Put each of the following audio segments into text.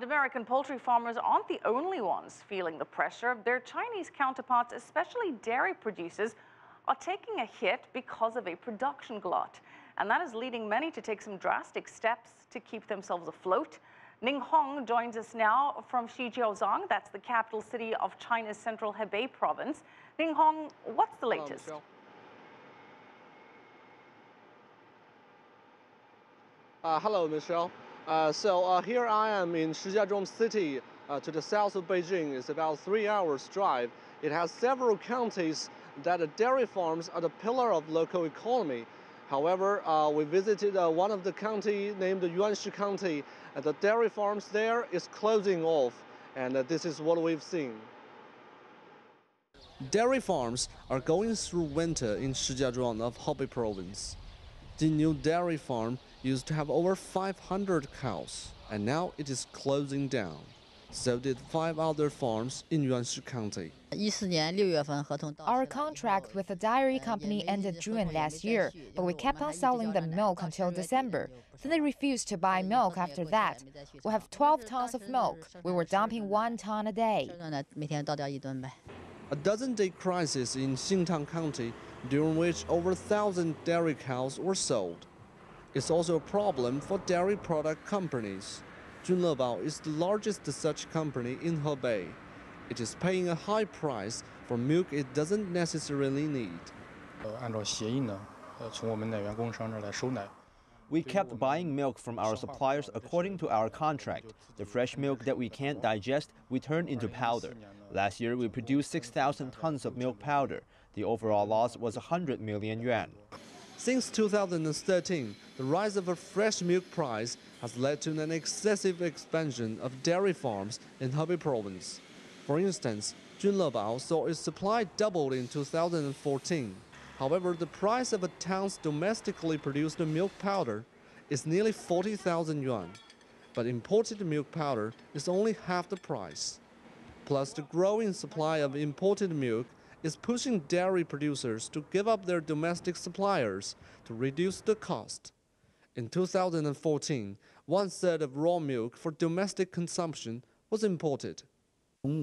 And American poultry farmers aren't the only ones feeling the pressure. Their Chinese counterparts, especially dairy producers, are taking a hit because of a production glut. And that is leading many to take some drastic steps to keep themselves afloat. Ning Hong joins us now from Shijiazhuang. That's the capital city of China's central Hebei province. Ning Hong, what's the latest? Hello, Michelle. Here I am in Shijiazhuang City, to the south of Beijing. It's about 3 hours drive. It has several counties that the dairy farms are the pillar of local economy. However, we visited one of the county named Yuanshi County, and the dairy farms there is closing off, and this is what we've seen. Dairy farms are going through winter in Shijiazhuang of Hebei province. The new dairy farm used to have over 500 cows, and now it is closing down. So did 5 other farms in Yuanshi County. Our contract with the dairy company ended June last year, but we kept on selling them milk until December. Then they refused to buy milk after that. We have 12 tons of milk. We were dumping 1 ton a day. A dozen-day crisis in Xintang County, during which over 1,000 dairy cows were sold. It's also a problem for dairy product companies. Junlebao is the largest such company in Hebei. It is paying a high price for milk it doesn't necessarily need. We kept buying milk from our suppliers according to our contract. The fresh milk that we can't digest, we turn into powder. Last year, we produced 6,000 tons of milk powder. The overall loss was 100 million yuan. Since 2013, the rise of a fresh milk price has led to an excessive expansion of dairy farms in Hebei province. For instance, Junlebao saw its supply doubled in 2014. However, the price of a ton's domestically produced milk powder is nearly 40,000 yuan. But imported milk powder is only half the price. Plus, the growing supply of imported milk is pushing dairy producers to give up their domestic suppliers to reduce the cost. In 2014, 1/3 of raw milk for domestic consumption was imported. The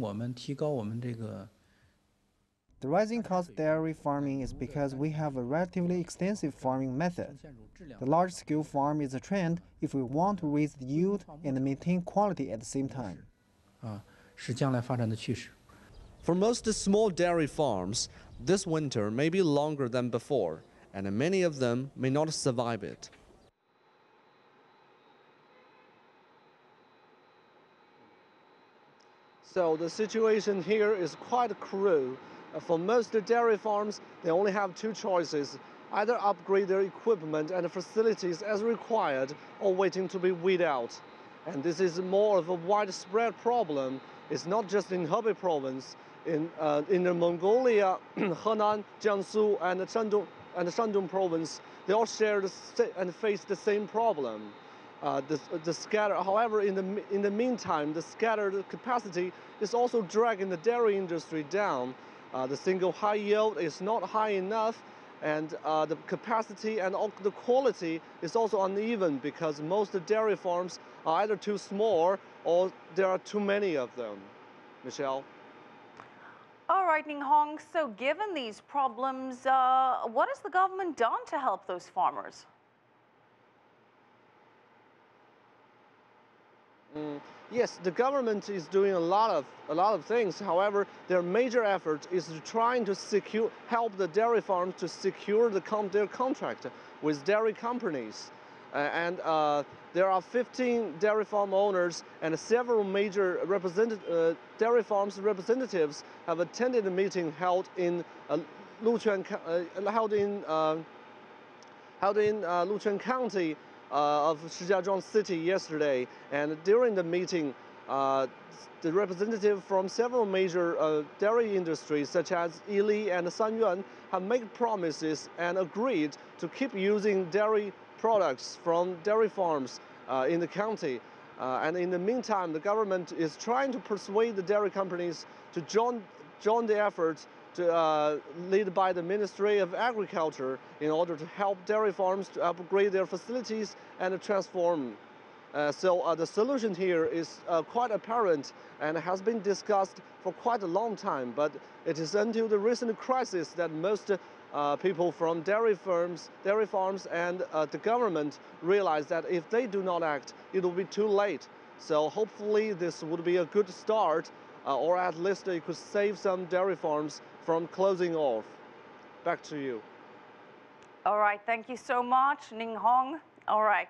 rising cost of dairy farming is because we have a relatively extensive farming method. The large-scale farm is a trend if we want to raise the yield and maintain quality at the same time. For most small dairy farms, this winter may be longer than before, and many of them may not survive it. So the situation here is quite cruel. For most dairy farms, they only have 2 choices: either upgrade their equipment and facilities as required, or waiting to be weeded out. And this is more of a widespread problem. It's not just in Hebei province. In the Mongolia, Henan, Jiangsu, and Shandong province, they all share and face the same problem. However, in the meantime, the scattered capacity is also dragging the dairy industry down. The single high yield is not high enough, and the capacity and the quality is also uneven because most dairy farms are either too small or there are too many of them. Michelle? All right, Ning Hong, so given these problems, what has the government done to help those farmers? Yes, the government is doing a lot of things. However, their major effort is trying to help the dairy farms to secure their contract with dairy companies. There are 15 dairy farm owners, and several major dairy farms representatives have attended a meeting held in Luquan County of Shijiazhuang City yesterday. And during the meeting, the representative from several major dairy industries, such as Yili and Sanyuan, have made promises and agreed to keep using dairy products from dairy farms in the county. And in the meantime, the government is trying to persuade the dairy companies to join the efforts led by the Ministry of Agriculture in order to help dairy farms to upgrade their facilities and transform. So the solution here is quite apparent and has been discussed for quite a long time, but it is until the recent crisis that most people from dairy farms and the government realize that if they do not act, it will be too late. So hopefully this would be a good start, or at least it could save some dairy farms from closing off. Back to you. All right, thank you so much, Ning Hong. All right.